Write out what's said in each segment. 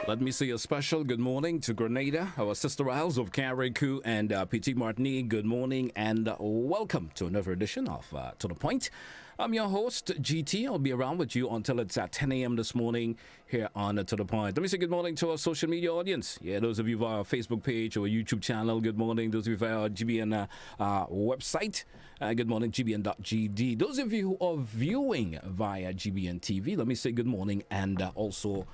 Let me say a special good morning to Grenada, our sister isles of Carriacou and Petit Martinique. Good morning and welcome to another edition of To The Point. I'm your host, GT. I'll be around with you until it's at 10 a.m. this morning here on To The Point. Let me say good morning to our social media audience. Yeah, those of you via our Facebook page or YouTube channel, good morning. Those of you via our GBN website, good morning, gbn.gd. Those of you who are viewing via GBN TV, let me say good morning and also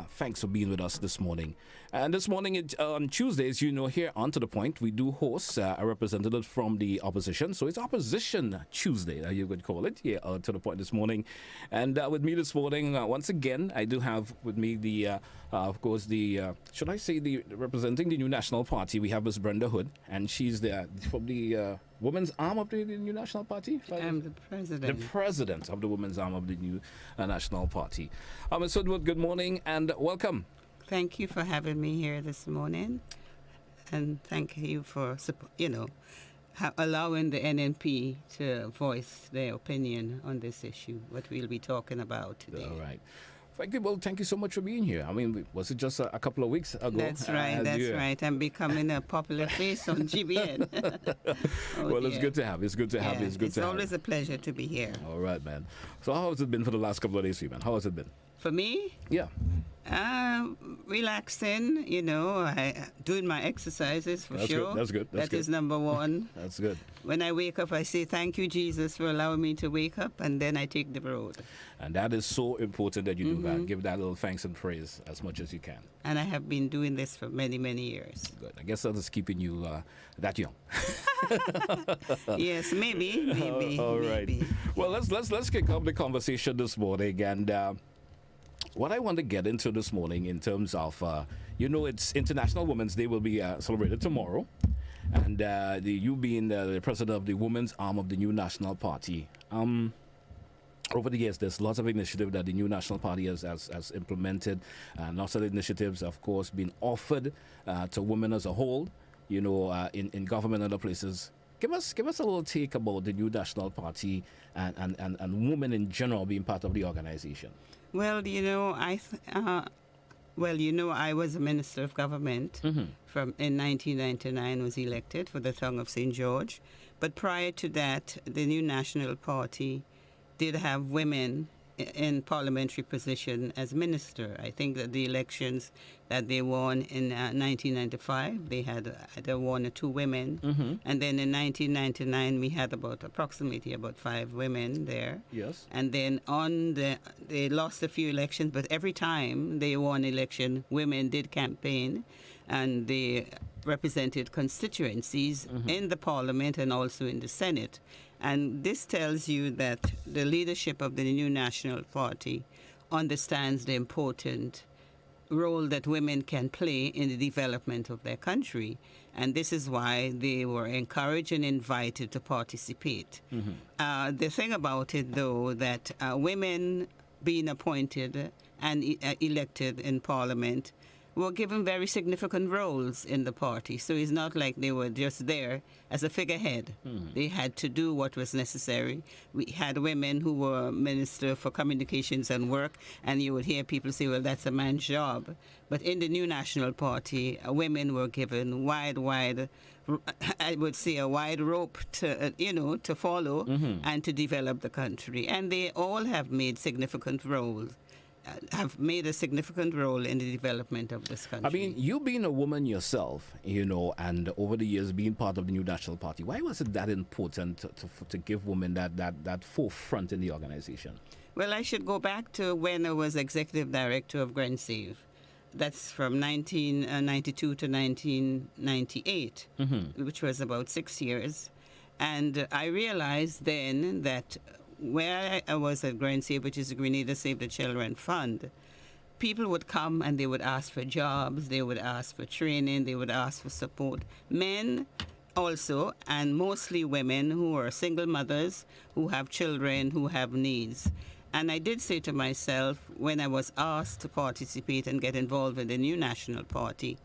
thanks for being with us this morning. And this morning on Tuesdays, you know, here on To The Point, we do host a representative from the opposition. So it's Opposition Tuesday, you would call it, here To The Point this morning. And with me this morning, once again, I do have with me the, of course, should I say representing the New National Party, we have Miss Brenda Hood, and she's from the women's arm of the New National Party? I'm the president. The president of the women's arm of the New National Party. Ms. Hood, good morning and welcome. Thank you for having me here this morning, and thank you for, allowing the NNP to voice their opinion on this issue, what we'll be talking about today. All right. Thank you so much for being here. I mean, was it just a couple of weeks ago? That's right. I'm becoming a popular face on GBN. It's good to have. It's good to have. It's always a pleasure to be here. All right, man. So how has it been for the last couple of days for you, man? How has it been? For me? Yeah. Relaxing, doing my exercises for sure. That's good. That is number one. That's good. When I wake up, I say, thank you, Jesus, for allowing me to wake up, and then I take the road. And that is so important that you do that. Give that little thanks and praise as much as you can. And I have been doing this for many, many years. Good. I guess that is keeping you that young. Yes, maybe. All right. Maybe. Well, let's kick off the conversation this morning. And what I want to get into this morning in terms of, it's International Women's Day will be celebrated tomorrow. And you being the president of the women's arm of the New National Party, over the years, there's lots of initiatives that the New National Party has implemented, and lots of initiatives, of course, been offered to women as a whole, in government and other places. Give us a little take about the New National Party and women in general being part of the organization. Well, I was a minister of government in 1999, was elected for the Tongue of St. George. But prior to that, the New National Party did have women in parliamentary position as minister. I think that the elections that they won in 1995, they had either one or two women. And then in 1999, we had approximately about 5 women there. Yes. And then they lost a few elections, but every time they won election, women did campaign, and they represented constituencies in the parliament and also in the Senate. And this tells you that the leadership of the New National Party understands the important role that women can play in the development of their country. And this is why they were encouraged and invited to participate. The thing about it, though, that women being appointed and elected in Parliament were given very significant roles in the party. So it's not like they were just there as a figurehead. They had to do what was necessary. We had women who were Minister for Communications and Work, and you would hear people say, well, that's a man's job. But in the New National Party, women were given wide, I would say a wide rope to follow and to develop the country. And they all have made significant roles. Have made a significant role in the development of this country. I mean, you being a woman yourself, and over the years being part of the New National Party, why was it that important to give women that forefront in the organization? Well, I should go back to when I was executive director of Glen. That's from 1992 to 1998, which was about 6 years. And I realized then that where I was at Glen, which is the Grenada Save the Children Fund, people would come and they would ask for jobs, they would ask for training, they would ask for support. Men also, and mostly women who are single mothers, who have children, who have needs. And I did say to myself when I was asked to participate and get involved in the new National Party,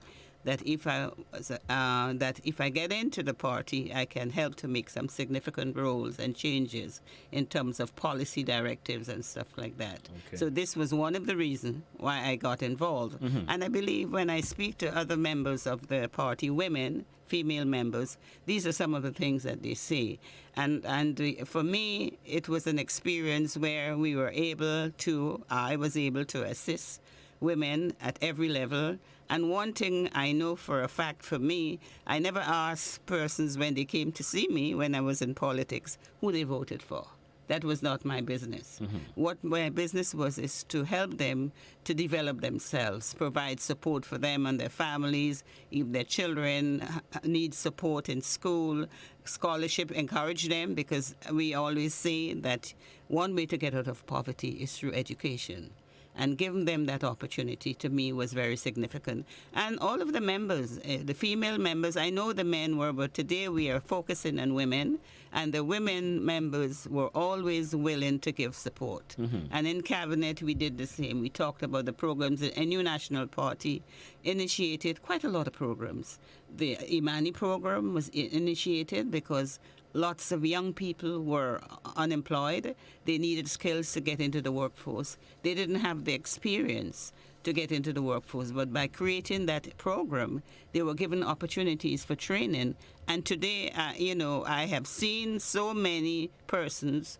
that if I get into the party, I can help to make some significant roles and changes in terms of policy directives and stuff like that. Okay. So this was one of the reasons why I got involved. And I believe when I speak to other members of the party, women, female members, these are some of the things that they say. And for me, it was an experience where I was able to assist women at every level. And one thing I know for a fact for me, I never asked persons when they came to see me when I was in politics who they voted for. That was not my business. What my business was is to help them to develop themselves, provide support for them and their families. If their children need support in school, scholarship, encourage them, because we always say that one way to get out of poverty is through education. And giving them that opportunity, to me, was very significant. And all of the members, the female members, I know the men were, but today we are focusing on women. And the women members were always willing to give support. And in Cabinet, we did the same. We talked about the programs. A new National Party initiated quite a lot of programs. The Imani program was initiated because lots of young people were unemployed. They needed skills to get into the workforce. They didn't have the experience to get into the workforce. But by creating that program, they were given opportunities for training. And today, I have seen so many persons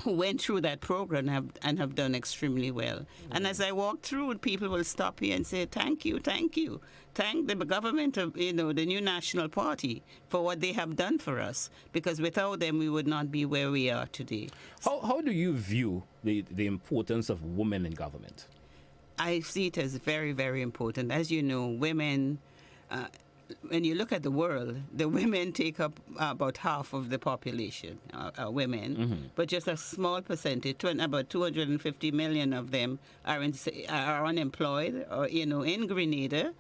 who went through that program and have done extremely well. And as I walk through, people will stop here and say, thank you, thank you. Thank the government of, the new National Party for what they have done for us, because without them, we would not be where we are today. How do you view the importance of women in government? I see it as very, very important. As you know, women, when you look at the world, the women take up about half of the population, women, but just a small percentage, about 250 million of them are unemployed, or, in Grenada.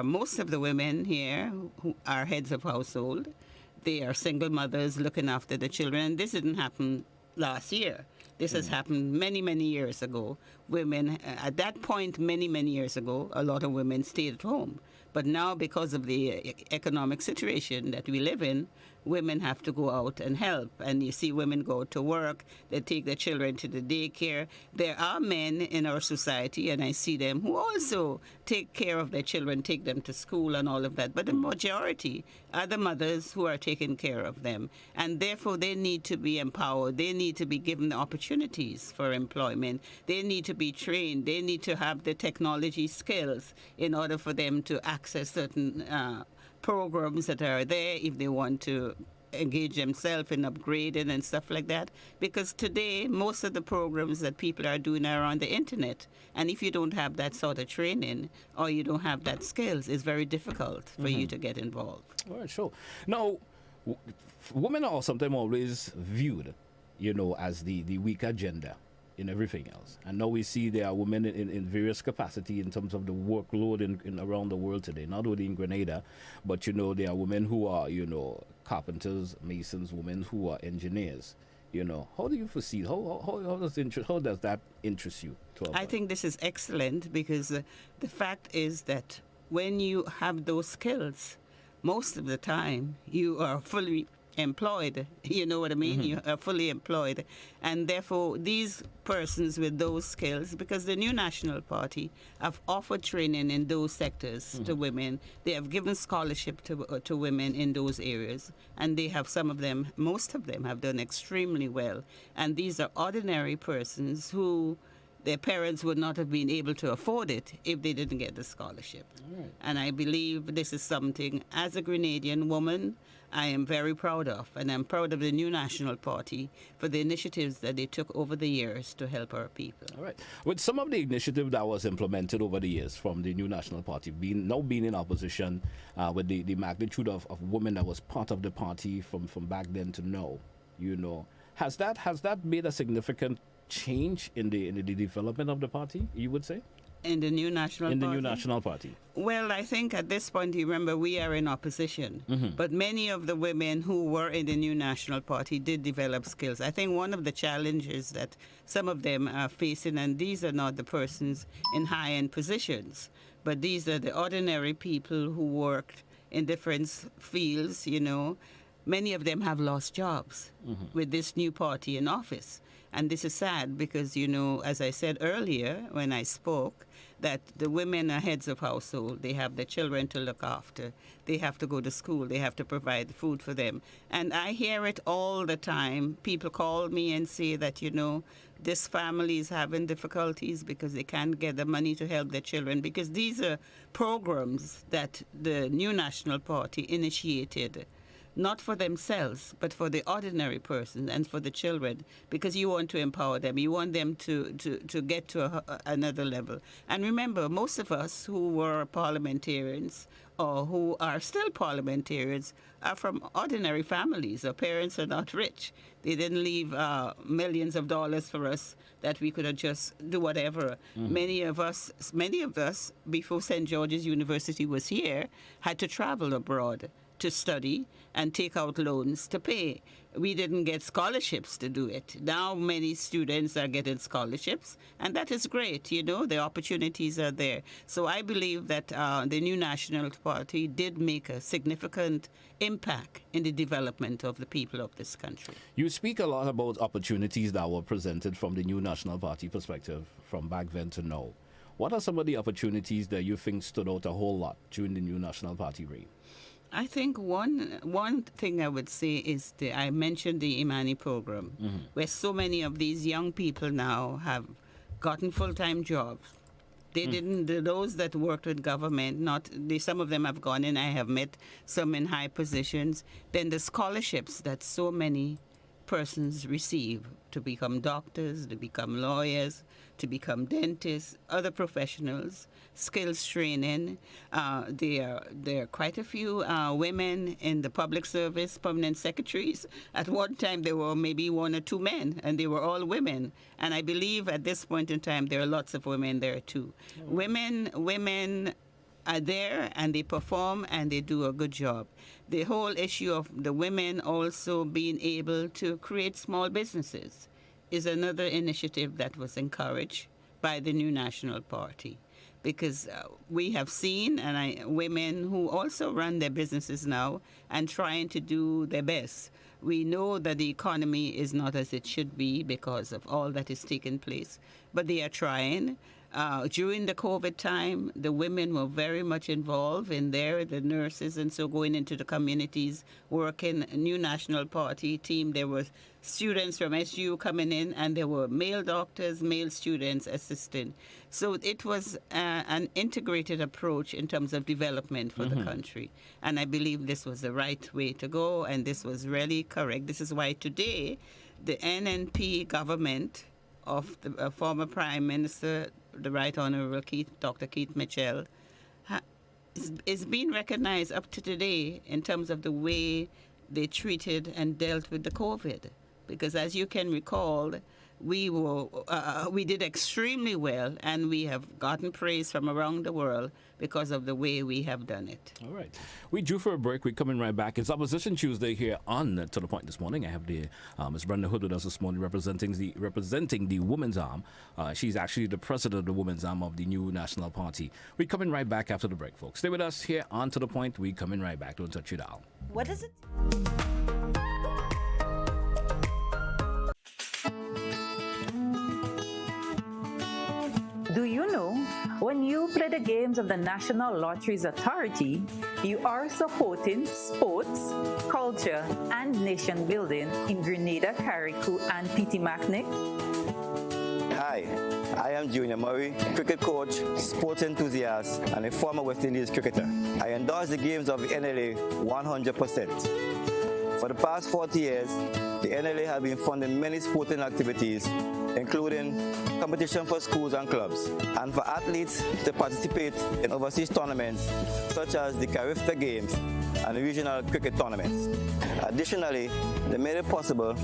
Most of the women here who are heads of household. They are single mothers looking after the children. And this didn't happen last year. This has happened many, many years ago. Women, at that point, many, many years ago, a lot of women stayed at home. But now, because of the economic situation that we live in, women have to go out and help. And you see women go to work, they take their children to the daycare. There are men in our society, and I see them, who also take care of their children, take them to school and all of that. But the majority are the mothers who are taking care of them. And therefore, they need to be empowered. They need to be given the opportunities for employment. They need to be trained. They need to have the technology skills in order for them to access certain programs that are there if they want to engage themselves in upgrading and stuff like that. Because today, most of the programs that people are doing are on the internet. And if you don't have that sort of training or you don't have that skills, it's very difficult for you to get involved. All right, sure. Now, women are sometimes always viewed, as the weaker gender in everything else. And now we see there are women in various capacity in terms of the workload in around the world today, not only in Grenada, but there are women who are, carpenters, masons, women who are engineers. How do you foresee, how does that interest you? I think this is excellent, because the fact is that when you have those skills, most of the time you are fully employed. You know what I mean? You are fully employed. And therefore, these persons with those skills, because the new National Party have offered training in those sectors to women. They have given scholarship to women in those areas. And they have most of them have done extremely well. And these are ordinary persons who their parents would not have been able to afford it if they didn't get the scholarship. Right. And I believe this is something, as a Grenadian woman, I am very proud of. And I'm proud of the new National Party for the initiatives that they took over the years to help our people. All right. With some of the initiative that was implemented over the years from the new National Party, being in opposition, with the magnitude of women that was part of the party from back then to now, has that made a significant change in the development of the party, you would say? In the new national In the party? new national party. Well, I think at this point, you remember, we are in opposition. But many of the women who were in the new national party did develop skills. I think one of the challenges that some of them are facing, and these are not the persons in high-end positions, but these are the ordinary people who worked in different fields, you know. Many of them have lost jobs with this new party in office. And this is sad because, you know, as I said earlier when I spoke, that the women are heads of household. They have their children to look after. They have to go to school. They have to provide food for them. And I hear it all the time. People call me and say that, you know, this family is having difficulties because they can't get the money to help their children, because these are programs that the new National Party initiated, not for themselves, but for the ordinary person and for the children, because you want to empower them. You want them to get to another level. And remember, most of us who were parliamentarians or who are still parliamentarians are from ordinary families. Our parents are not rich. They didn't leave millions of dollars for us that we could have just do whatever. Many of us, before St. George's University was here, had to travel abroad to study and take out loans to pay. We didn't get scholarships to do it. Now many students are getting scholarships, and that is great, you know, the opportunities are there. So I believe that the new National Party did make a significant impact in the development of the people of this country. You speak a lot about opportunities that were presented from the new National Party perspective from back then to now. What are some of the opportunities that you think stood out a whole lot during the new National Party reign? I think one thing I would say is I mentioned the Imani program, where so many of these young people now have gotten full-time jobs. They didn't. Those that worked with government, some of them have gone in. I have met some in high positions. Then the scholarships that so many persons receive to become doctors, to become lawyers, to become dentists, other professionals, skills training. There are quite a few women in the public service, permanent secretaries. At one time, there were maybe one or two men, and they were all women. And I believe at this point in time, there are lots of women there too. Women are there, and they perform, and they do a good job. The whole issue of the women also being able to create small businesses is another initiative that was encouraged by the new National Party, because we have seen women who also run their businesses now and trying to do their best. We know that the economy is not as it should be because of all that is taking place, but they are trying. During the COVID time, the women were very much involved in there, the nurses, and so going into the communities, working. New National Party team, there were students from SU coming in, and there were male doctors, male students assisting. So it was an integrated approach in terms of development for the country. And I believe this was the right way to go, and this was really correct. This is why today the NNP government of the former Prime Minister, the Right Honourable Dr. Keith Mitchell, is being recognized up to today in terms of the way they treated and dealt with the COVID. Because as you can recall, we did extremely well, and we have gotten praise from around the world because of the way we have done it. All right. We due for a break. We're coming right back. It's Opposition Tuesday here on To The Point this morning. I have the Ms. Brenda Hood with us this morning representing the Women's Arm. She's actually the president of the Women's Arm of the new National Party. We're coming right back after the break, folks. Stay with us here on To The Point. We're coming right back. Don't touch your dial. What is it? Do you know, when you play the games of the National Lotteries Authority, you are supporting sports, culture, and nation building in Grenada, Carriacou, and Petit-Martinique? Hi, I am Junior Murray, cricket coach, sports enthusiast, and a former West Indies cricketer. I endorse the games of the NLA 100%. For the past 40 years, the NLA has been funding many sporting activities, including competition for schools and clubs, and for athletes to participate in overseas tournaments such as the Carifta Games and the regional cricket tournaments. Additionally, they made it possible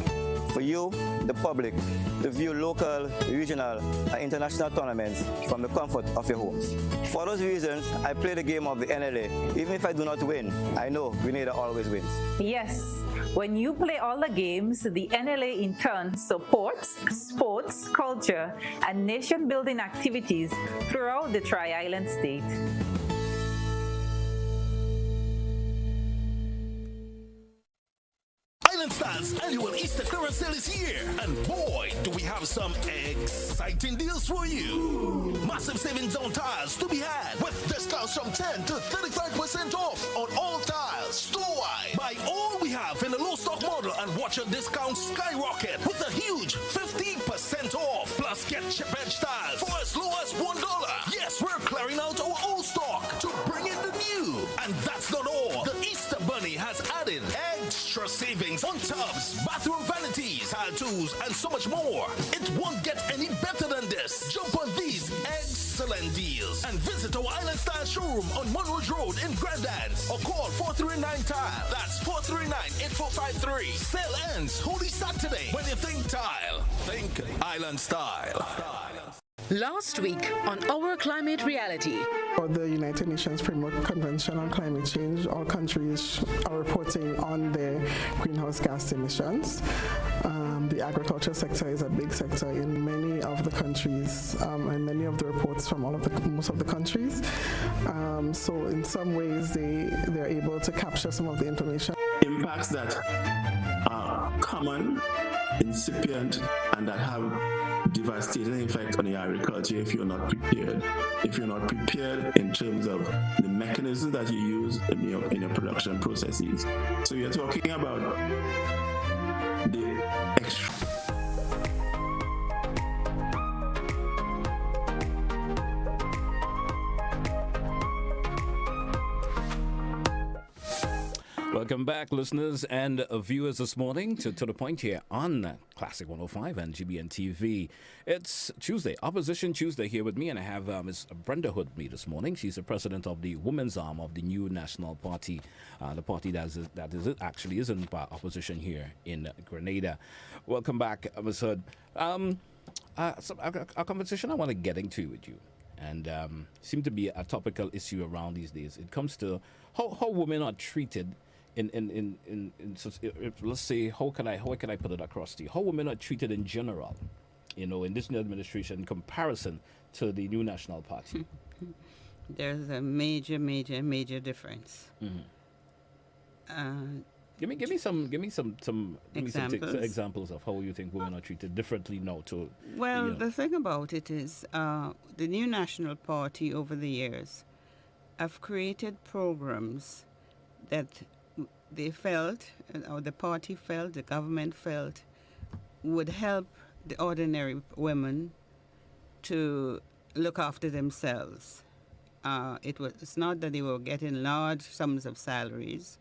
for you, the public, to view local, regional, and international tournaments from the comfort of your homes. For those reasons, I play the game of the NLA. Even if I do not win, I know Grenada always wins. Yes, when you play all the games, the NLA in turn supports sports, culture, and nation-building activities throughout the Tri-Island state. Island Style's annual Easter clearance sale is here, and boy, do we have some exciting deals for you. Massive savings on tiles to be had, with discounts from 10 to 35% off on all tiles, store-wide. Buy all we have in a low-stock model and watch your discounts skyrocket with a huge 15% off. Plus, get chip-edge tiles for as low as $1. Yes, we're clearing out our old stock to bring in the new. And that's not all. The Easter Bunny has added extra savings on tubs, bathroom vanities, tile tools, and so much more. It won't get any better than this. Jump on these excellent deals and visit our Island Style showroom on Monroe Road in Grandans or call 439-TILE. That's 439-8453. Sale ends Holy Saturday. When you think tile, think Island Style. Last week on Our Climate Reality. For the United Nations Framework Convention on Climate Change, all countries are reporting on their greenhouse gas emissions. The agriculture sector is a big sector in many of the countries, and many of the reports from most of the countries. So in some ways, they're able to capture some of the information. Impacts that are common, incipient, and that have devastating effect on your agriculture if you're not prepared. If you're not prepared in terms of the mechanisms that you use in your production processes. So you're talking about the extra. Welcome back, listeners and viewers this morning to the point here on Classic 105 and GBN TV. It's Tuesday, Opposition Tuesday here with me, and I have Ms. Brenda with me this morning. She's the president of the women's arm of the new National Party, the party that is in opposition here in Grenada. Welcome back, Ms. Hood. A conversation I want to get into with you, and seem to be a topical issue around these days. It comes to how women are treated let's say, how can I put it across to you? How women are treated in general, in this new administration in comparison to the new National Party. There's a major difference. Mm-hmm. Give me some examples of how you think women are treated differently now. The thing about it is, the new National Party over the years have created programs that they felt, or the party felt, the government felt, would help the ordinary women to look after themselves. It's not that they were getting large sums of salaries,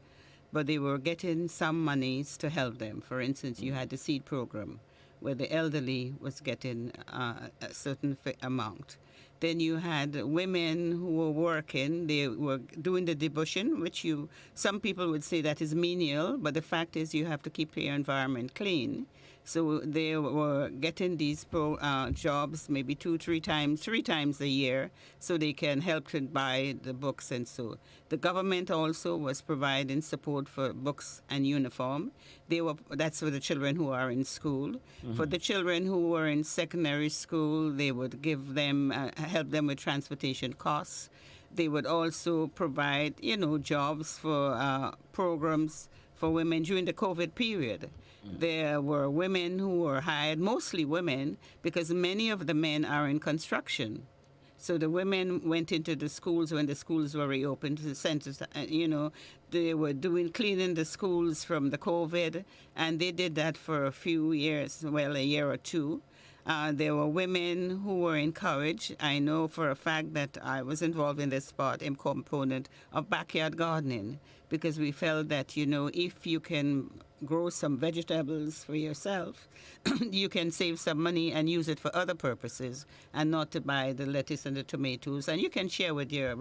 but they were getting some monies to help them. For instance, you had the seed program where the elderly was getting a certain amount. Then you had women who were working, they were doing the debushing, which some people would say that is menial, but the fact is you have to keep your environment clean. So they were getting these jobs maybe three times a year, so they can help to buy the books and so. The government also was providing support for books and uniform. That's for the children who are in school. Mm-hmm. For the children who were in secondary school, they would give them help them with transportation costs. They would also provide, jobs for programs for women during the COVID period. There were women who were hired, mostly women, because many of the men are in construction. So the women went into the schools when the schools were reopened, the centers, they were cleaning the schools from the COVID, and they did that for a few years, a year or two. There were women who were encouraged. I know for a fact that I was involved in this component of backyard gardening, because we felt that, if you can grow some vegetables for yourself, you can save some money and use it for other purposes and not to buy the lettuce and the tomatoes. And you can share with your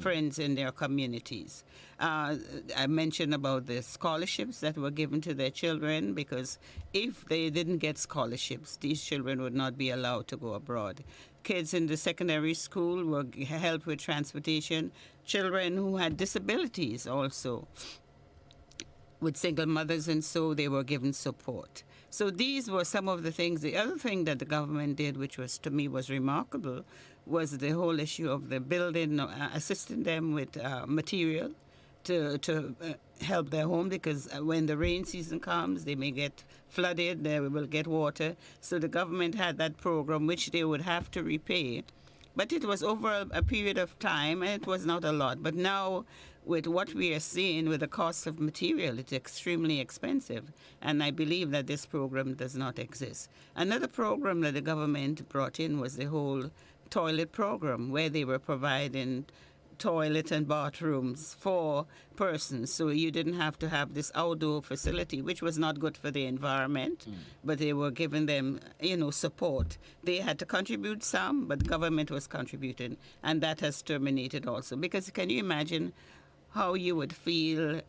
friends in their communities. I mentioned about the scholarships that were given to their children, because if they didn't get scholarships, these children would not be allowed to go abroad. Kids in the secondary school were helped with transportation. Children who had disabilities also, with single mothers, and so they were given support. So these were some of the things. The other thing that the government did, which was to me was remarkable, was the whole issue of the building, assisting them with material to help their home, because when the rain season comes, they may get flooded, they will get water. So the government had that program, which they would have to repay. But it was over a period of time, and it was not a lot. But now, with what we are seeing with the cost of material, it's extremely expensive. And I believe that this program does not exist. Another program that the government brought in was the whole toilet program, where they were providing toilet and bathrooms for persons, so you didn't have to have this outdoor facility, which was not good for the environment, but they were giving them, support. They had to contribute some, but the government was contributing, and that has terminated also. Because can you imagine how you would feel,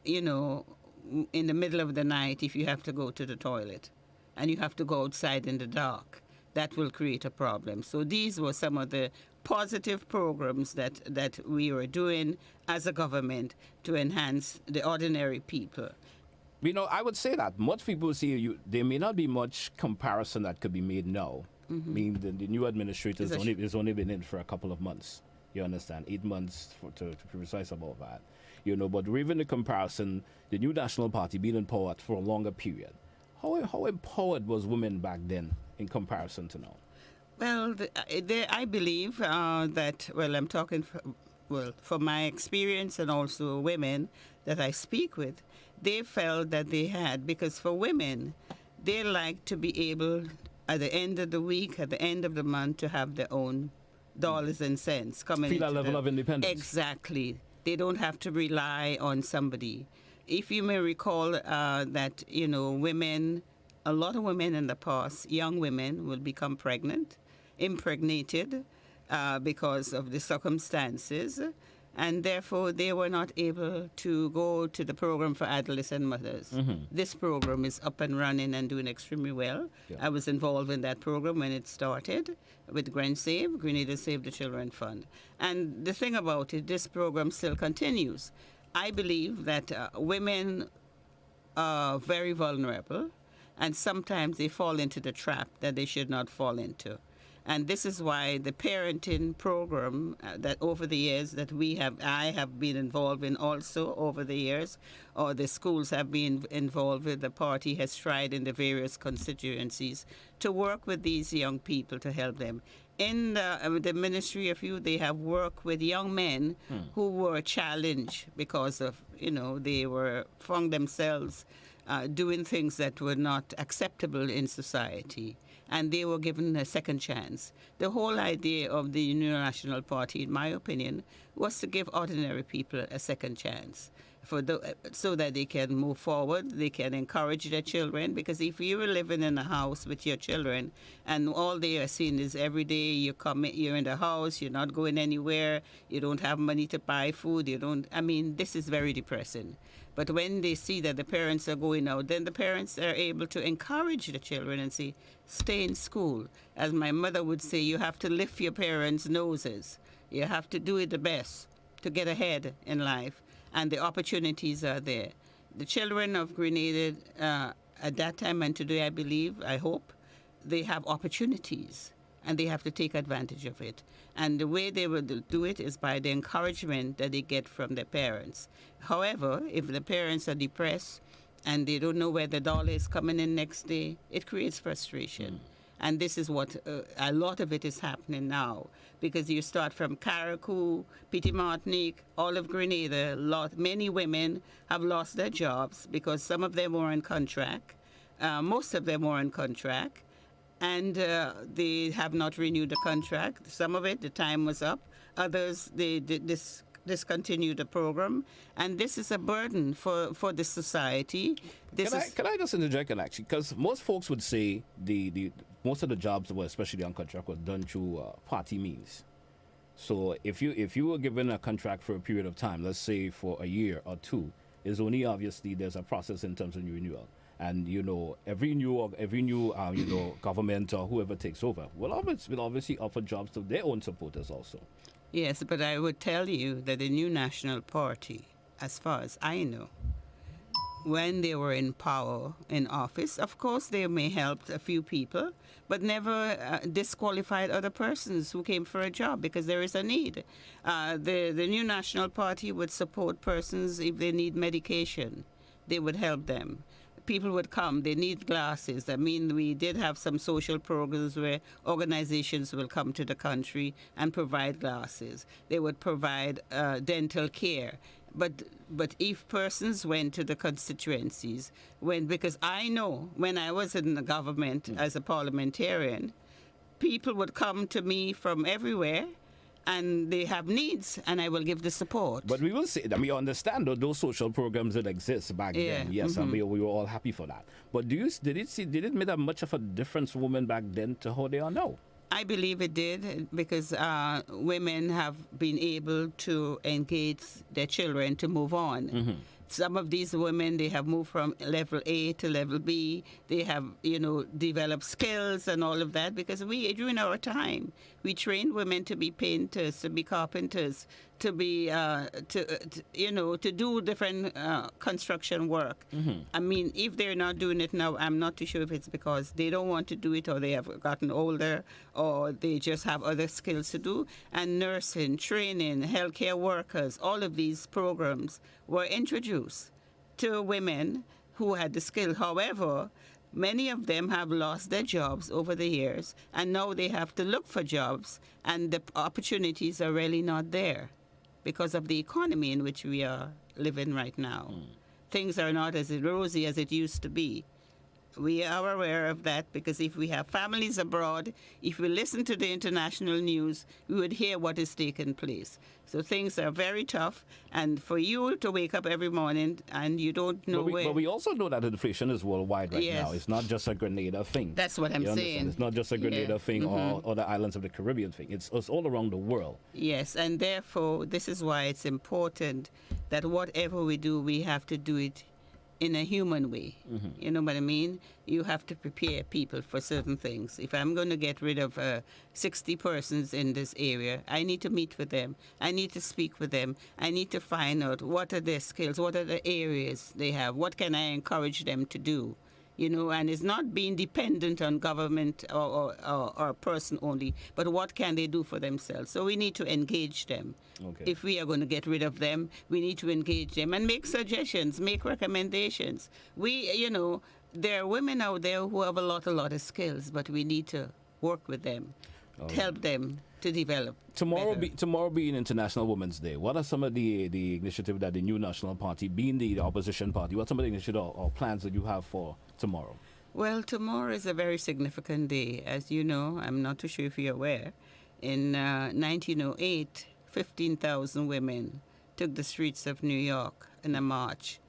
in the middle of the night if you have to go to the toilet and you have to go outside in the dark? That will create a problem. So these were some of the positive programs that we were doing as a government to enhance the ordinary people. I would say that most people say there may not be much comparison that could be made now. I mean, the new administrator has only been in for a couple of months. You understand? 8 months to be precise about that. But even the comparison, the new National Party being in power for a longer period, how empowered was women back then in comparison to now? Well, I believe that, I'm talking from my experience and also women that I speak with, they felt that they had, because for women, they like to be able, at the end of the week, at the end of the month, to have their own dollars and cents coming feel a level of independence. Exactly. They don't have to rely on somebody. If you may recall that, women, a lot of women in the past, young women, will become impregnated because of the circumstances, and therefore they were not able to go to the program for adolescent mothers. This program is up and running and doing extremely well. Yeah. I was involved in that program when it started with Grenada Save the Children Fund. And the thing about it, this program still continues. I believe that women are very vulnerable, and sometimes they fall into the trap that they should not fall into. And this is why the parenting program that over the years that I have been involved in also over the years, or the schools have been involved with, the party has tried in the various constituencies to work with these young people to help them. In the Ministry of Youth, they have worked with young men who were challenged because of, they found themselves doing things that were not acceptable in society, and they were given a second chance. The whole idea of the New National Party, in my opinion, was to give ordinary people a second chance, so that they can move forward, they can encourage their children. Because if you were living in a house with your children and all they are seeing is every day you're in the house, you're not going anywhere, you don't have money to buy food, this is very depressing. But when they see that the parents are going out, then the parents are able to encourage the children and say, stay in school. As my mother would say, you have to lift your parents' noses. You have to do it the best to get ahead in life. And the opportunities are there. The children of Grenada at that time and today, I hope, they have opportunities, and they have to take advantage of it. And the way they will do it is by the encouragement that they get from their parents. However, if the parents are depressed and they don't know where the dollar is coming in next day, it creates frustration. And this is what a lot of it is happening now, because you start from Carriacou, Petit Martinique, all of Grenada. Many women have lost their jobs because some of them were on contract. Most of them were on contract, and they have not renewed the contract. Some of it, the time was up. Others, the discontinue the program, and this is a burden for the society. Can I just interject, actually, because most folks would say the most of the jobs, well, especially on contract, were done through party means. So if you were given a contract for a period of time, let's say for a year or two, is only obviously there's a process in terms of renewal. And every new government or whoever takes over will obviously offer jobs to their own supporters also. Yes, but I would tell you that the new National Party, as far as I know, when they were in power, in office, of course they may help a few people, but never disqualified other persons who came for a job because there is a need. The new National Party would support persons if they need medication. They would help them. People would come, they need glasses. I mean, we did have some social programs where organizations will come to the country and provide glasses. They would provide dental care. But if persons went to the constituencies, because I know when I was in the government as a parliamentarian, people would come to me from everywhere, and they have needs, and I will give the support. But we will see. I mean, understand those social programs that exist back then. Yes, and we were all happy for that. But did it make that much of a difference for women back then to how they are now? I believe it did, because women have been able to engage their children to move on. Some of these women, they have moved from level A to level B. They have, developed skills and all of that, because during our time, we trained women to be painters, to be carpenters, to be, to do different construction work. I mean, if they're not doing it now, I'm not too sure if it's because they don't want to do it, or they have gotten older, or they just have other skills to do. And nursing, training, healthcare workers, all of these programs were introduced to women who had the skill. However, many of them have lost their jobs over the years, and now they have to look for jobs, and the opportunities are really not there because of the economy in which we are living right now. Things are not as rosy as it used to be. We are aware of that, because if we have families abroad, if we listen to the international news, we would hear what is taking place. So things are very tough, and for you to wake up every morning and you don't know where... But we also know that inflation is worldwide right now. It's not just a Grenada thing. That's what I'm saying. It's not just a Grenada thing or the islands of the Caribbean thing. It's all around the world. Yes, and therefore, this is why it's important that whatever we do, we have to do it in a human way. You know what I mean? You have to prepare people for certain things. If I'm going to get rid of 60 persons in this area, I need to meet with them. I need to speak with them. I need to find out what are their skills, what are the areas they have, what can I encourage them to do. And it's not being dependent on government or a person only, but what can they do for themselves? So we need to engage them. Okay. If we are going to get rid of them, we need to engage them and make suggestions, make recommendations. There are women out there who have a lot of skills, but we need to work with them, help them to develop. Tomorrow being International Women's Day, what are some of the initiatives that the new National Party, being the opposition party, what are some of the initiatives or plans that you have for tomorrow? Well, tomorrow is a very significant day. As you know, I'm not too sure if you're aware, in 1908, 15,000 women took the streets of New York in a march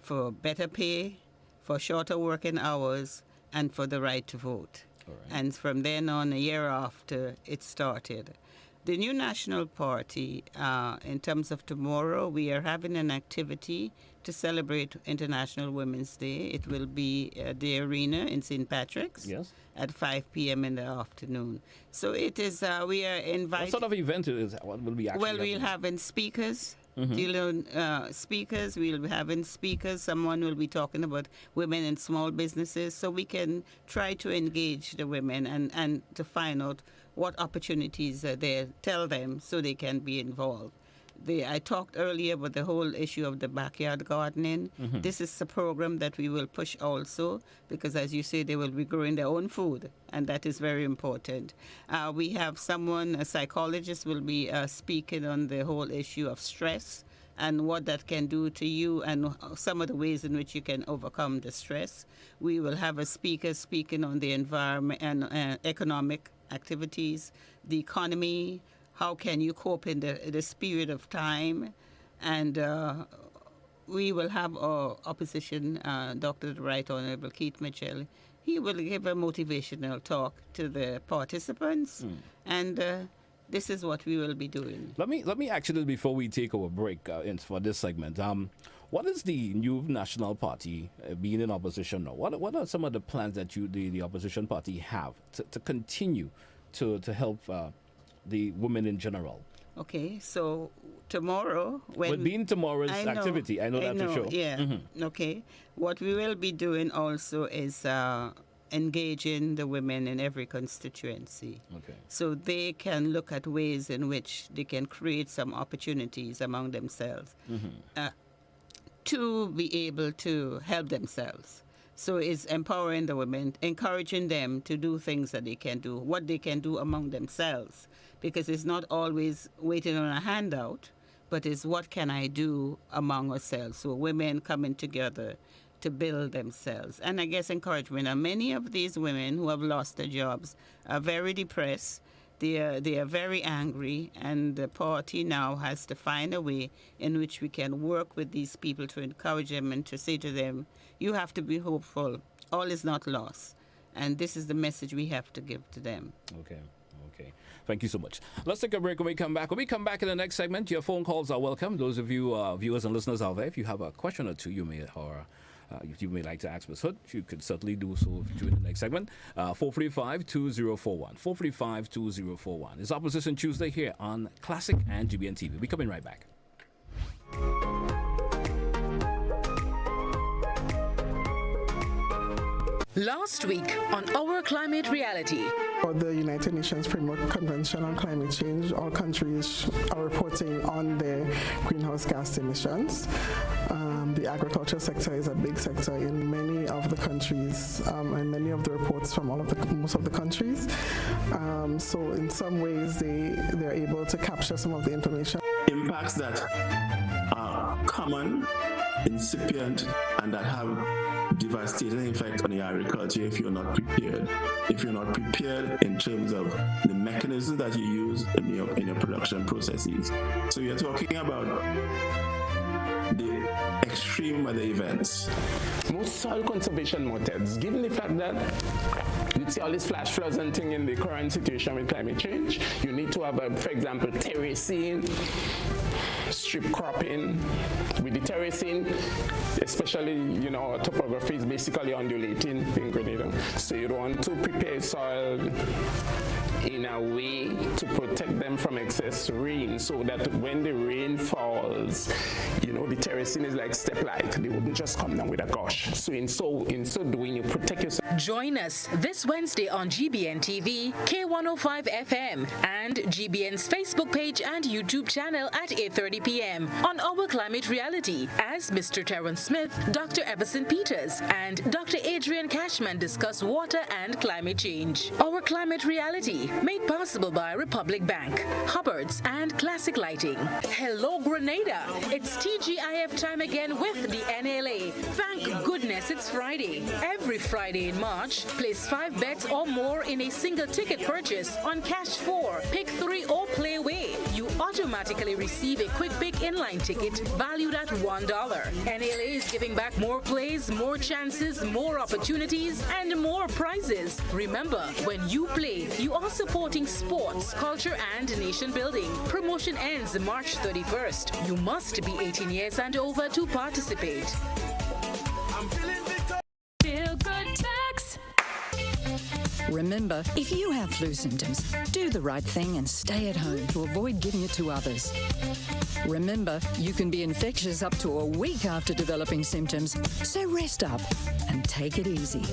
for better pay, for shorter working hours, and for the right to vote. And from then on, a year after, it started. The new National Party, in terms of tomorrow, we are having an activity to celebrate International Women's Day. It will be at the arena in St. Patrick's at 5 p.m. in the afternoon. So it is, we are inviting... What sort of event is that? What will be actually... Well, we'll have speakers. Speakers, we'll be having speakers. Someone will be talking about women in small businesses, so we can try to engage the women and to find out what opportunities are there, tell them so they can be involved. I talked earlier about the whole issue of the backyard gardening. This is a program that we will push also, because as you say, they will be growing their own food, and that is very important. We have a psychologist will be speaking on the whole issue of stress and what that can do to you and some of the ways in which you can overcome the stress. We will have a speaker speaking on the environment and economic activities, the economy, how can you cope in this period of time, and we will have our opposition, Dr. the Right Honorable Keith Mitchell. He will give a motivational talk to the participants, and this is what we will be doing. Let me ask you this before we take our break for this segment. What is the new National Party being in opposition now? What are some of the plans that the opposition party have to continue to help the women in general? Okay, so tomorrow, being tomorrow's activity, I know that for sure. Yeah. Mm-hmm. Okay. What we will be doing also is engaging the women in every constituency. Okay. So they can look at ways in which they can create some opportunities among themselves to be able to help themselves. So it's empowering the women, encouraging them to do things that they can do, what they can do among themselves. Because it's not always waiting on a handout, but it's what can I do among ourselves. So women coming together to build themselves. And I guess encouragement. And many of these women who have lost their jobs are very depressed. They are very angry, and the party now has to find a way in which we can work with these people to encourage them and to say to them, you have to be hopeful. All is not lost. And this is the message we have to give to them. Okay. Thank you so much. Let's take a break. When we come back in the next segment, your phone calls are welcome. Those of you viewers and listeners out there, if you have a question or two you may like to ask Ms. Hood, you could certainly do so during the next segment. 435-2041. 435-2041. It's Opposition Tuesday here on Classic and GBN TV. We're coming right back. Last week on Our Climate Reality. For the United Nations Framework Convention on Climate Change, all countries are reporting on their greenhouse gas emissions. The agriculture sector is a big sector in many of the countries, and many of the reports from most of the countries. So in some ways, they're able to capture some of the information. Impacts that are common, incipient, and that have devastating effect on the agriculture if you're not prepared. If you're not prepared in terms of the mechanisms that you use in your production processes. So you're talking about the extreme weather events. Most soil conservation methods, given the fact that you see all these flash floods and things in the current situation with climate change, you need to have, for example, terracing, strip cropping. With the terracing, especially, our topography is basically undulating in Grenada. So you want to prepare soil in a way to protect them from excess rain, so that when the rain falls, the terracing is like step-like. They wouldn't just come down with a gush. So in so doing, you protect yourself. Join us this Wednesday on GBN TV, K105 FM, and GBN's Facebook page and YouTube channel at 8:30 p.m. on Our Climate Reality, as Mr. Terrence Smith, Dr. Everson Peters, and Dr. Adrian Cashman discuss water and climate change. Our Climate Reality, made possible by Republic Bank, Hubbard's, and Classic Lighting. Hello, Grenada. It's TGIF time again with the NLA. Thank goodness it's Friday. Every Friday in March, place 5 bets or more in a single ticket purchase on Cash 4, Pick 3, or Play Away. You automatically receive a quick pick inline ticket valued at $1. NLA is giving back more plays, more chances, more opportunities, and more prizes. Remember, when you play, you are supporting sports, culture, and nation building. Promotion ends March 31st. You must be 18 years and over to participate. Feel good tax. Remember, if you have flu symptoms, do the right thing and stay at home to avoid giving it to others. Remember, you can be infectious up to a week after developing symptoms, so rest up and take it easy.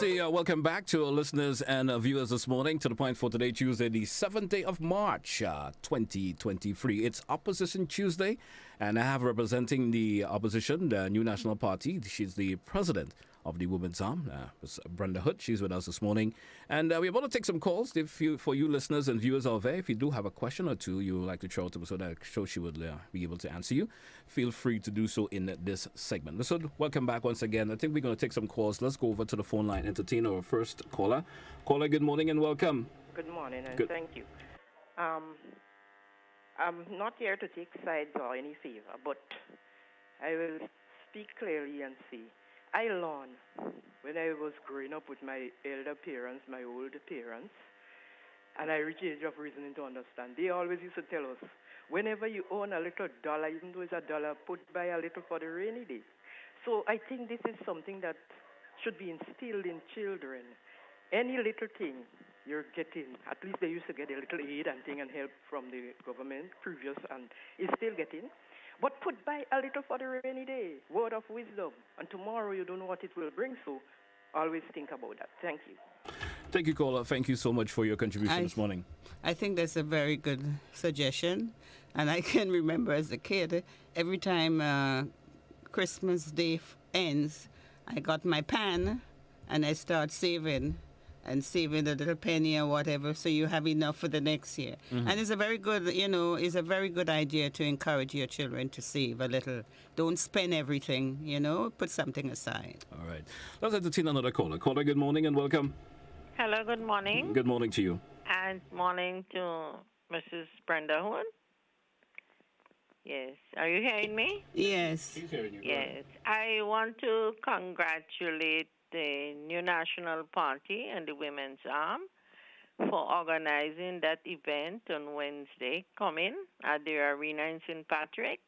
say welcome back to our listeners and viewers this morning to the point for today, Tuesday, the 7th day of March, 2023. It's Opposition Tuesday, and I have representing the opposition, the New National Party. She's the president of the Women's Arm, Ms. Brenda Hood. She's with us this morning. And we're about to take some calls for you listeners and viewers out there. If you do have a question or two you would like to throw to us so that I'm sure she would be able to answer you, feel free to do so in this segment. Ms. Hood, welcome back once again. I think we're going to take some calls. Let's go over to the phone line, entertain our first caller. Caller, good morning and welcome. Good morning and Good. thank you. I'm not here to take sides or any favor, but I will speak clearly and say, I learned when I was growing up with my elder parents, my older parents, and I reached the age of reasoning to understand. They always used to tell us, whenever you own a little dollar, even though it's a dollar, put by a little for the rainy day. So I think this is something that should be instilled in children. Any little thing you're getting, at least they used to get a little aid and thing and help from the government previous and is still getting. But put by a little for the rainy day, word of wisdom. And tomorrow you don't know what it will bring, so always think about that. Thank you. Thank you, caller. Thank you so much for your contribution this morning. I think that's a very good suggestion. And I can remember as a kid, every time Christmas Day ends, I got my pan and I start saving a little penny or whatever, so you have enough for the next year. Mm-hmm. And it's a very good, it's a very good idea to encourage your children to save a little. Don't spend everything, put something aside. All right. Let's entertain another caller. Caller, good morning and welcome. Hello, good morning. Good morning to you. And morning to Mrs. Brenda Hood. Yes. Are you hearing me? Yes. He's hearing you. Yes. I want to congratulate the New National Party and the Women's Arm for organizing that event on Wednesday coming at the arena in St. Patrick,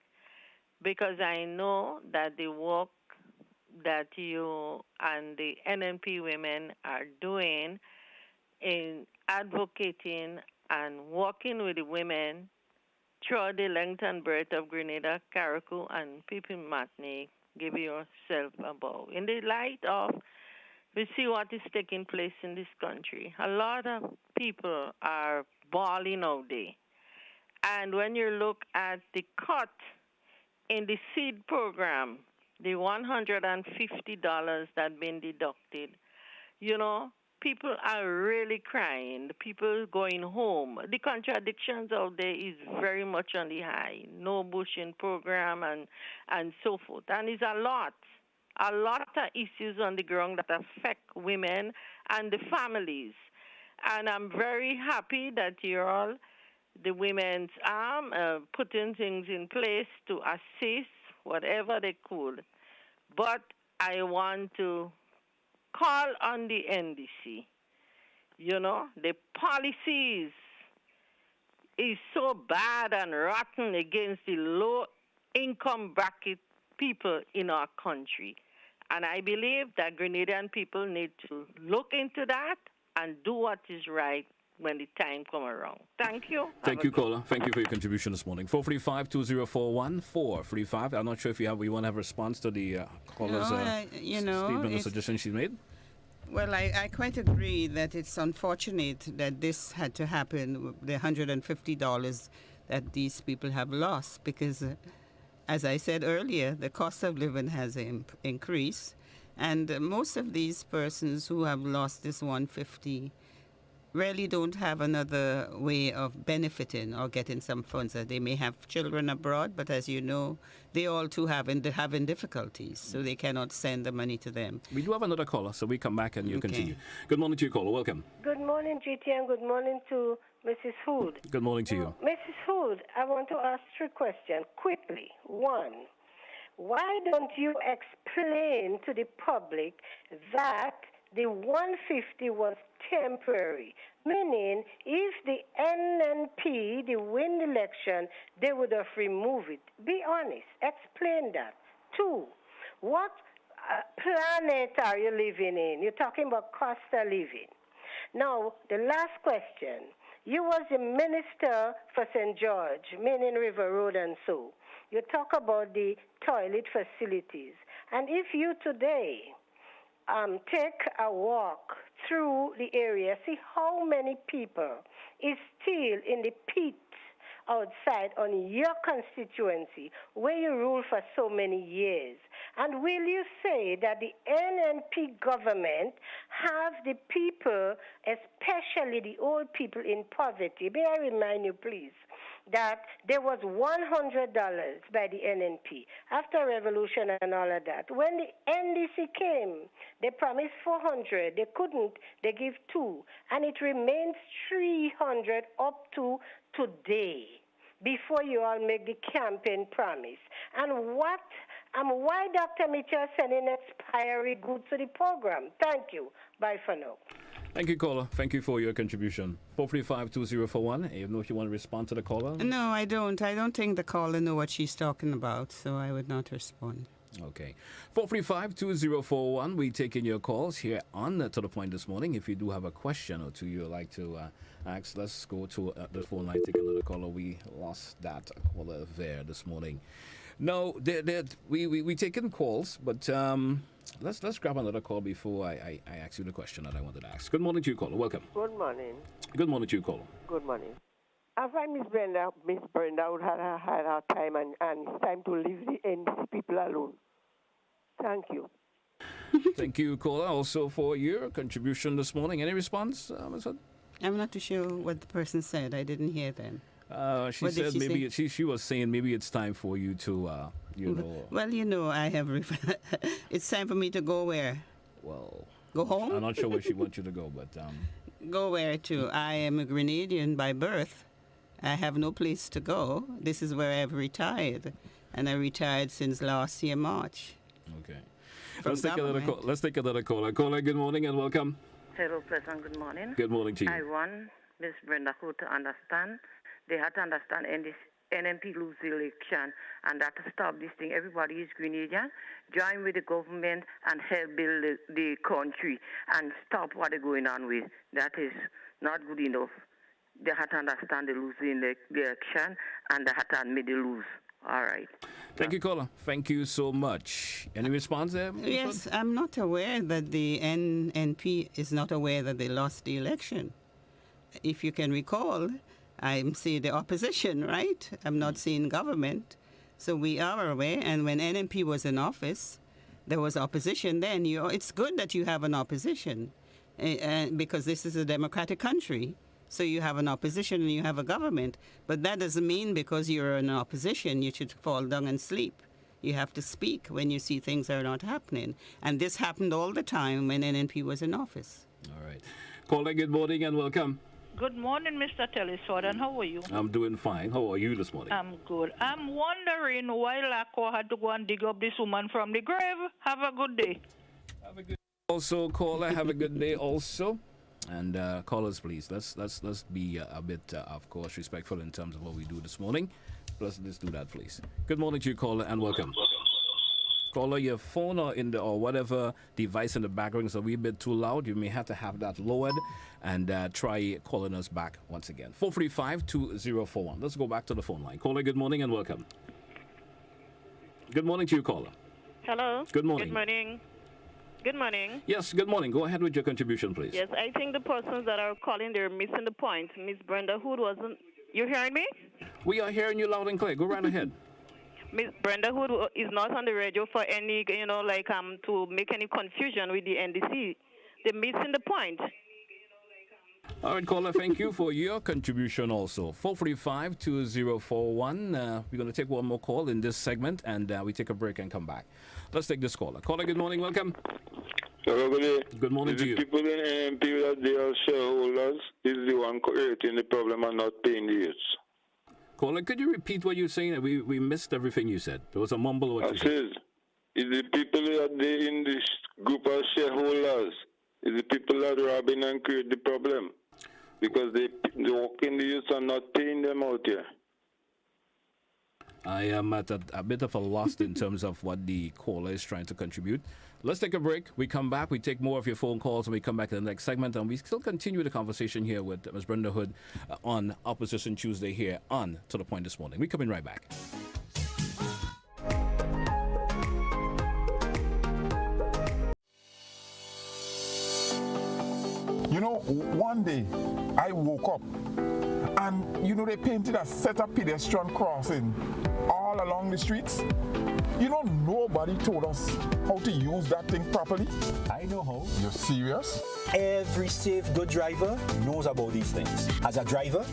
because I know that the work that you and the NNP women are doing in advocating and working with the women throughout the length and breadth of Grenada, Carriacou, and Pippin Martinique, give yourself a bow. In the light of we see what is taking place in this country. A lot of people are balling out there. And when you look at the cut in the seed program, the $150 that been deducted, people are really crying. The people going home. The contradictions out there is very much on the high. No bushing program and so forth. And it's a lot of issues on the ground that affect women and the families. And I'm very happy that you're all, the Women's Arm, putting things in place to assist whatever they could. But I want to call on the NDC. The policies is so bad and rotten against the low-income bracket people in our country. And I believe that Grenadian people need to look into that and do what is right when the time comes around. Thank you. Thank you, caller. Thank you for your contribution this morning. 435-2041, 435. I'm not sure if we want to have a response to the caller's statement or suggestion she made. Well, I quite agree that it's unfortunate that this had to happen, the $150 that these people have lost, because as I said earlier, the cost of living has increased, and most of these persons who have lost this $150 really don't have another way of benefiting or getting some funds. They may have children abroad, but as you know, they all too having difficulties, so they cannot send the money to them. We do have another caller, so we come back and you continue. Good morning to you, caller. Welcome. Good morning, GT, and good morning to Mrs. Hood. Good morning to you. Mrs. Hood, I want to ask 3 questions quickly. 1, why don't you explain to the public that the $150 was temporary, meaning if the NNP, they win the election, they would have removed it. Be honest. Explain that. 2, what planet are you living in? You're talking about cost of living. Now, the last question. You was the minister for St. George, meaning River Road and so. You talk about the toilet facilities. And if you today take a walk through the area, see how many people is still in the pit outside on your constituency where you ruled for so many years. And will you say that the NNP government have the people, especially the old people in poverty? May I remind you, please, that there was $100 by the NNP after revolution and all of that. When the NDC came, they promised 400. They couldn't. They give 2. And it remains 300 up to today before you all make the campaign promise. And why Dr. Mitchell sending expiry goods to the program? Thank you. Bye for now. Thank you, caller. Thank you for your contribution. 435-2041. I don't know if you want to respond to the caller. No, I don't. I don't think the caller know what she's talking about, so I would not respond. Okay. 435-2041. We take in your calls here on To The Point this morning. If you do have a question or two you'd like to ask, let's go to the phone line. Take another caller. We lost that caller there this morning. No, we taking calls, but let's grab another call before I ask you the question that I wanted to ask. Good morning to you, caller. Welcome. Good morning. Good morning to you, caller. Good morning. I find Miss Brenda would have had her time, and it's time to leave the NDC people alone. Thank you. Thank you, caller, also for your contribution this morning. Any response, Ms. Hood? I'm not too sure what the person said. I didn't hear them. She said maybe she was saying maybe it's time for you to, Well, I have. It's time for me to go where? Well, go home. I'm not sure where she wants you to go, but go where to? I am a Grenadian by birth. I have no place to go. This is where I've retired, and I retired since last year March. Okay. Let's take another caller. Caller, good morning and welcome. Hello, President. Good morning. Good morning to you. I want Ms. Brenda Hood to understand. They had to understand NNP lose the election, and that to stop this thing. Everybody is Grenadian. Join with the government and help build the country and stop what they're going on with. That is not good enough. They had to understand they lose the election, and they had to admit they lose. All right. Thank you, caller. Thank you so much. Any response there? Yes, I'm not aware that the NNP is not aware that they lost the election. If you can recall, I'm seeing the opposition, right? I'm not seeing government. So we are aware. And when NNP was in office, there was opposition then. It's good that you have an opposition because this is a democratic country. So you have an opposition and you have a government. But that doesn't mean because you're in opposition, you should fall down and sleep. You have to speak when you see things are not happening. And this happened all the time when NNP was in office. All right. Caller, good morning and welcome. Good morning, Mr. Telesford, and how are you? I'm doing fine. How are you this morning? I'm good. I'm wondering why Lacko had to go and dig up this woman from the grave. Have a good day. Have a good day. Also, caller, have a good day also. And callers, please, let's be a bit, of course, respectful in terms of what we do this morning. Let's do that, please. Good morning to you, caller, and welcome. Caller, your phone or whatever device in the background is a wee bit too loud. You may have to have that lowered and try calling us back once again. 435-2041. Let's go back to the phone line. Caller, good morning and welcome. Good morning to you, caller. Hello. Good morning. Good morning. Good morning. Yes, good morning. Go ahead with your contribution, please. Yes, I think the persons that are calling, they're missing the point. Miss Brenda Hood wasn't... You hearing me? We are hearing you loud and clear. Go right ahead. Miss Brenda Hood is not on the radio for any, to make any confusion with the NDC. They're missing the point. All right, caller, thank you for your contribution also. 435-2041. We're going to take one more call in this segment, and we take a break and come back. Let's take this caller. Caller, good morning. Welcome. Hello, good day. Good morning to you. The people in AMP that they are shareholders is the one creating the problem and not paying the youths. Caller, could you repeat what you're saying? We missed everything you said. There was a mumble of what you said. Is the people that they in this group of shareholders, is the people that robbing and create the problem. Because they work in the youths and not paying them out here. I am at a bit of a loss in terms of what the caller is trying to contribute. Let's take a break. We come back. We take more of your phone calls, and we come back to the next segment. And we still continue the conversation here with Ms. Brenda Hood on Opposition Tuesday here on To The Point this morning. We're coming right back. You know, one day I woke up and, you know, they painted a set of pedestrian crossing all along the streets. You know, nobody told us how to use that thing properly. I know how. You're serious? Every safe, good driver knows about these things. As a driver,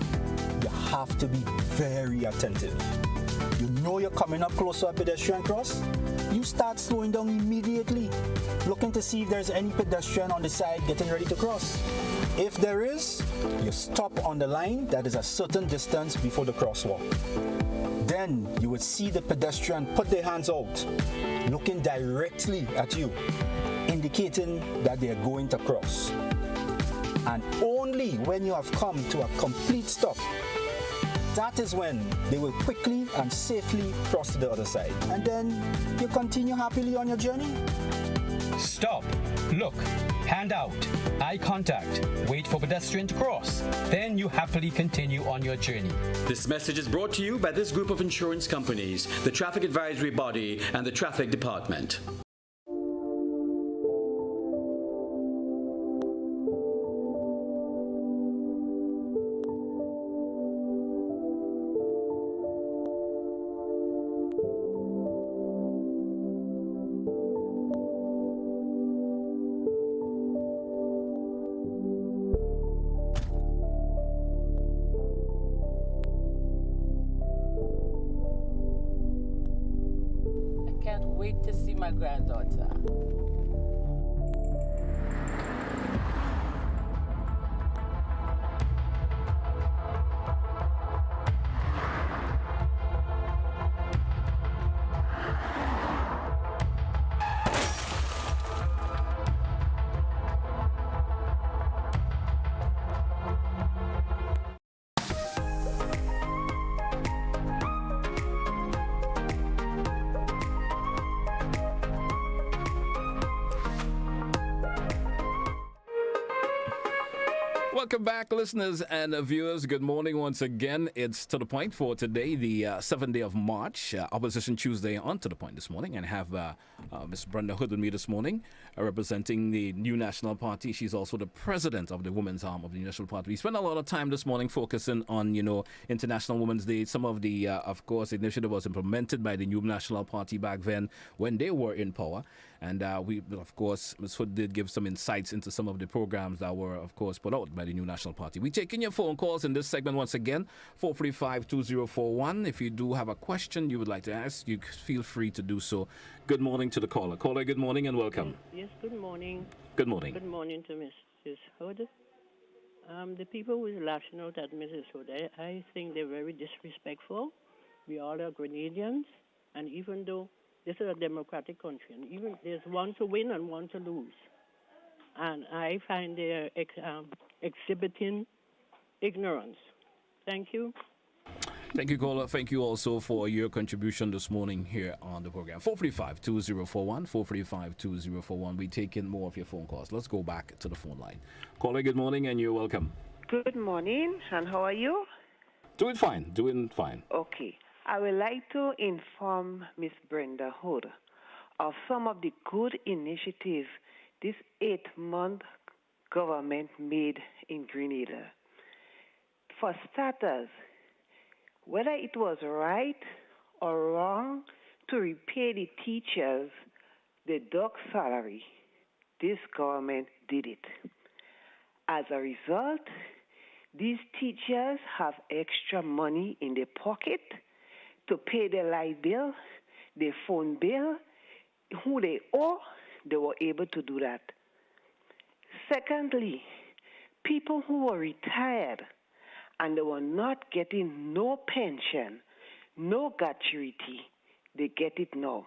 you have to be very attentive. You know you're coming up close to a pedestrian cross, you start slowing down immediately, looking to see if there's any pedestrian on the side getting ready to cross. If there is, you stop on the line that is a certain distance before the crosswalk. Then you would see the pedestrian put their hands out, looking directly at you, indicating that they are going to cross. And only when you have come to a complete stop, that is when they will quickly and safely cross to the other side. And then you continue happily on your journey. Stop, look, hand out, eye contact, wait for pedestrian to cross. Then you happily continue on your journey. This message is brought to you by this group of insurance companies, the Traffic Advisory Body, and the Traffic Department. Wait to see my granddaughter. Welcome back, listeners and viewers. Good morning once again. It's To The Point for today, the 7th day of March, Opposition Tuesday on To The Point this morning. And I have Ms. Brenda Hood with me this morning, representing the New National Party. She's also the president of the women's arm of the New National Party. We spent a lot of time this morning focusing on, International Women's Day. Some of the, of course, initiative was implemented by the New National Party back then when they were in power. And we, of course, Ms. Hood did give some insights into some of the programs that were, of course, put out by the New National Party. We're taking your phone calls in this segment once again, 435-2041. If you do have a question you would like to ask, you feel free to do so. Good morning to the caller. Caller, good morning and welcome. Yes, good morning. Good morning. Good morning to Mrs. Hood. The people who is lashing out at Mrs. Hood, I think they're very disrespectful. We all are Grenadians, and even though this is a democratic country, and even there's one to win and one to lose. And I find they're exhibiting ignorance. Thank you. Thank you, caller. Thank you also for your contribution this morning here on the program. 435-2041, 435-2041. We take in more of your phone calls. Let's go back to the phone line. Caller, good morning and you're welcome. Good morning, and how are you? Doing fine. Okay. I would like to inform Miss Brenda Hood of some of the good initiatives this 8-month government made in Grenada. For starters, whether it was right or wrong to repay the teachers the dog salary, this government did it. As a result, these teachers have extra money in their pocket to pay their light bill, their phone bill, who they owe. They were able to do that. Secondly, people who were retired and they were not getting no pension, no gratuity, they get it now.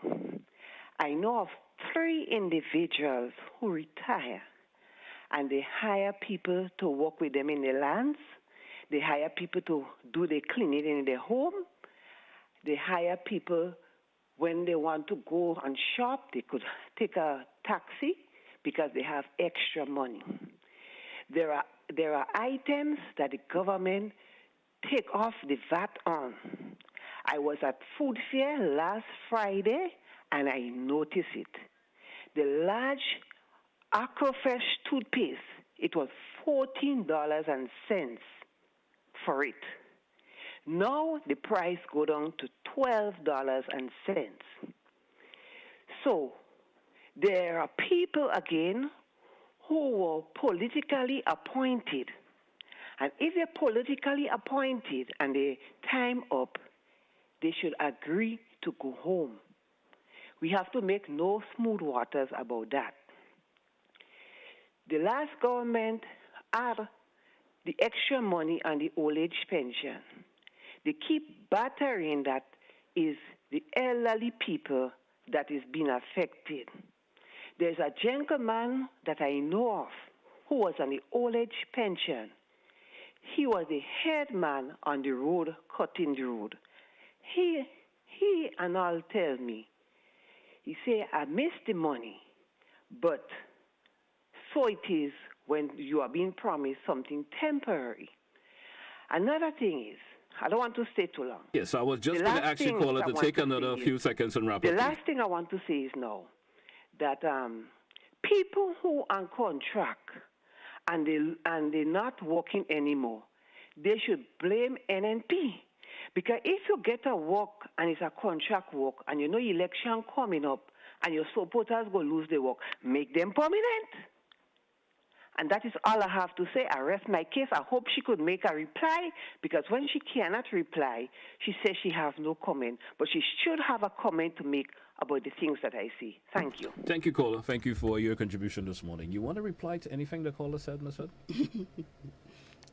I know of 3 individuals who retire and they hire people to work with them in their lands. They hire people to do the cleaning in their home. They hire people when they want to go and shop. They could take a taxi because they have extra money. There are items that the government take off the VAT on. I was at Food Fair last Friday and I noticed it. The large Acrofresh toothpaste, it was $14 for it. Now the price go down to $12. So there are people again who were politically appointed. And if they're politically appointed and their time up, they should agree to go home. We have to make no smooth waters about that. The last government had the extra money on the old age pension. They keep battering that is the elderly people that is being affected. There's a gentleman that I know of who was on the old age pension. He was the head man on the road, cutting the road. He and all tell me, he say, I missed the money, but so it is when you are being promised something temporary. Another thing is, I don't want to stay too long. Yes, I was just going to ask you, caller, to take another few seconds and wrap the up. The last thing I want to say is now that people who are on contract and they're not working anymore, they should blame NNP. Because if you get a work and it's a contract work and you know election coming up and your supporters go lose their work, make them permanent. And that is all I have to say. I rest my case. I hope she could make a reply, because when she cannot reply, she says she has no comment. But she should have a comment to make about the things that I see. Thank you. Thank you, caller. Thank you for your contribution this morning. You want to reply to anything the caller said, Ms. Hood?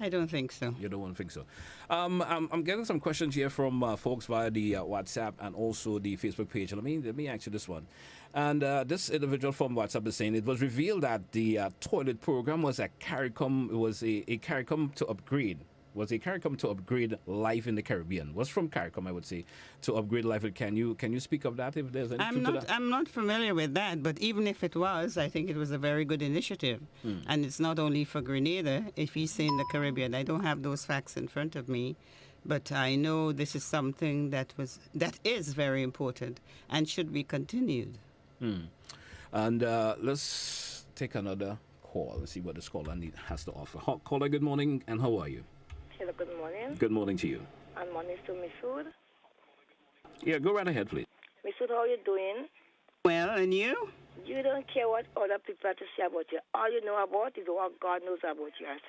I don't think so. You don't want to think so. I'm getting some questions here from folks via the WhatsApp and also the Facebook page. Let me ask you this one. And this individual from WhatsApp is saying it was revealed that the toilet program was a CARICOM. It was a CARICOM to upgrade. Was a CARICOM to upgrade life in the Caribbean. Was from CARICOM, I would say, to upgrade life. Can you speak of that if there's any truth to that? I'm not familiar with that, but even if it was, I think it was a very good initiative. And it's not only for Grenada. If he's saying the Caribbean, I don't have those facts in front of me, but I know this is something that is very important and should be continued. And let's take another call. Let's see what this caller has to offer. Caller, good morning, and how are you? Hello, good morning. Good morning to you. And morning to Miss Hood. Yeah, go right ahead, please. Miss Hood, how are you doing? Well, and you? You don't care what other people have to say about you. All you know about is what God knows about you. And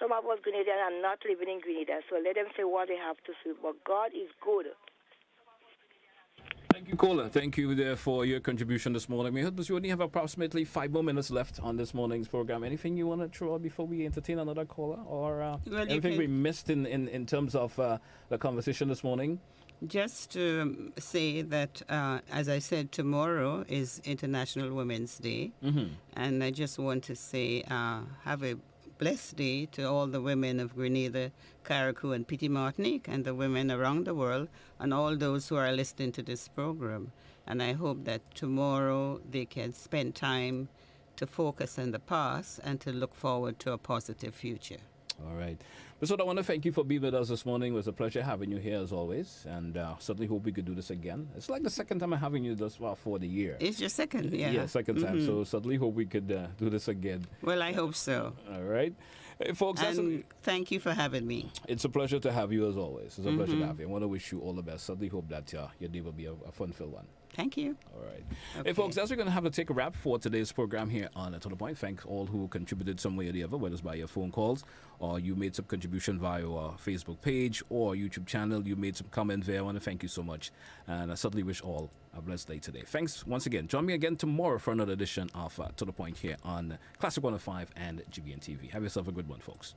some of us Grenadians are not living in Grenada, so let them say what they have to say. But God is good. Thank you, caller. Thank you there for your contribution this morning. We only have approximately 5 more minutes left on this morning's program. Anything you want to throw out before we entertain another caller? Or anything we missed in terms of the conversation this morning? Just to say that, as I said, tomorrow is International Women's Day. And I just want to say have a blessed day to all the women of Grenada, Carriacou, and Petit Martinique, and the women around the world, and all those who are listening to this program. And I hope that tomorrow they can spend time to focus on the past and to look forward to a positive future. All right. So I want to thank you for being with us this morning. It was a pleasure having you here as always, and certainly hope we could do this again. It's like the second time I'm having you thus far for the year. It's your second, yeah. Yeah, second time. So certainly hope we could do this again. Well, I hope so. All right. Hey, folks, and thank you for having me. It's a pleasure to have you as always. It's a pleasure to have you. I want to wish you all the best. Certainly hope that your day will be a fun-filled one. Thank you. All right. Okay. Hey, folks, as we're going to have to take a wrap for today's program here on To The Point. Thanks all who contributed some way or the other, whether it's by your phone calls or you made some contribution via our Facebook page or YouTube channel. You made some comment there. I want to thank you so much. And I certainly wish all a blessed day today. Thanks once again. Join me again tomorrow for another edition of To The Point here on Classic 105 and GBN TV. Have yourself a good one, folks.